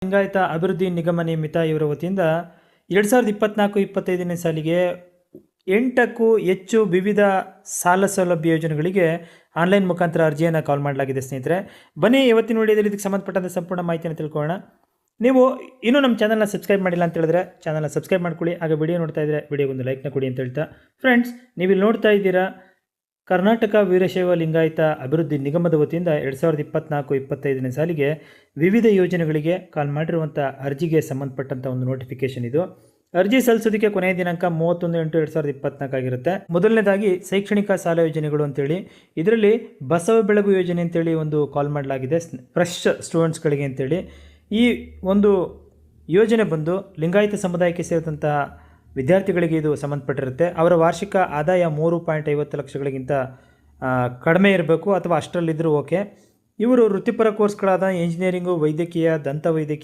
ಲಿಂಗಾಯತ ಅಭಿವೃದ್ಧಿ ನಿಗಮ ನಿಯಮಿತ ಇವರ ವತಿಯಿಂದ 2024-25ನೇ ಸಾಲಿಗೆ 8ಕ್ಕೂ ಹೆಚ್ಚು ವಿವಿಧ ಸಾಲ ಸೌಲಭ್ಯ ಯೋಜನೆಗಳಿಗೆ ಆನ್ಲೈನ್ ಮುಖಾಂತರ ಅರ್ಜಿಯನ್ನು ಕಾಲ್ ಮಾಡಲಾಗಿದೆ ಸ್ನೇಹಿತರೆ. ಬನ್ನಿ ಇವತ್ತಿನ ವಿಡಿಯೋದಲ್ಲಿ ಇದಕ್ಕೆ ಸಂಬಂಧಪಟ್ಟಂತೆ ಸಂಪೂರ್ಣ ಮಾಹಿತಿಯನ್ನು ತಿಳ್ಕೊಳ್ಳೋಣ. ನೀವು ಇನ್ನೂ ನಮ್ಮ ಚಾನಲ್ನ ಸಬ್ಸ್ಕ್ರೈಬ್ ಮಾಡಿಲ್ಲ ಅಂತ ಹೇಳಿದ್ರೆ ಚಾನಲ್ನ ಸಬ್ಸ್ಕ್ರೈಬ್ ಮಾಡ್ಕೊಳ್ಳಿ. ಹಾಗೆ ವಿಡಿಯೋ ನೋಡ್ತಾ ಇದ್ದರೆ ವಿಡಿಯೋಗೊಂದು ಲೈಕ್ನ ಕೊಡಿ ಅಂತ ಹೇಳ್ತಾ ಫ್ರೆಂಡ್ಸ್, ನೀವು ಇಲ್ಲಿ ನೋಡ್ತಾ ಇದ್ದೀರಾ ಕರ್ನಾಟಕ ವೀರಶೈವ ಲಿಂಗಾಯತ ಅಭಿವೃದ್ಧಿ ನಿಗಮದ ವತಿಯಿಂದ 2024-25ನೇ ಸಾಲಿಗೆ ವಿವಿಧ ಯೋಜನೆಗಳಿಗೆ ಕಾಲ್ ಮಾಡಿರುವಂಥ ಅರ್ಜಿಗೆ ಸಂಬಂಧಪಟ್ಟಂಥ ಒಂದು ನೋಟಿಫಿಕೇಶನ್ ಇದು. ಅರ್ಜಿ ಸಲ್ಲಿಸೋದಕ್ಕೆ ಕೊನೆಯ ದಿನಾಂಕ 31/8/2024 ಆಗಿರುತ್ತೆ. ಮೊದಲನೇದಾಗಿ ಶೈಕ್ಷಣಿಕ ಸಾಲ ಯೋಜನೆಗಳು ಅಂತೇಳಿ, ಇದರಲ್ಲಿ ಬಸವ ಬೆಳಗು ಯೋಜನೆ ಅಂತೇಳಿ ಒಂದು ಕಾಲ್ ಮಾಡಲಾಗಿದೆ ಫ್ರೆಶ್ ಸ್ಟೂಡೆಂಟ್ಸ್ಗಳಿಗೆ ಅಂತೇಳಿ. ಈ ಒಂದು ಯೋಜನೆ ಬಂದು ಲಿಂಗಾಯತ ಸಮುದಾಯಕ್ಕೆ ಸೇರಿದಂಥ ವಿದ್ಯಾರ್ಥಿಗಳಿಗೆ ಇದು ಸಂಬಂಧಪಟ್ಟಿರುತ್ತೆ. ಅವರ ವಾರ್ಷಿಕ ಆದಾಯ 3.50 ಲಕ್ಷಗಳಿಗಿಂತ ಕಡಿಮೆ ಇರಬೇಕು ಅಥವಾ ಅಷ್ಟರಲ್ಲಿದ್ದರೂ ಓಕೆ. ಇವರು ವೃತ್ತಿಪರ ಕೋರ್ಸ್ಗಳಾದ ಇಂಜಿನಿಯರಿಂಗು, ವೈದ್ಯಕೀಯ, ದಂತ ವೈದ್ಯಕೀಯ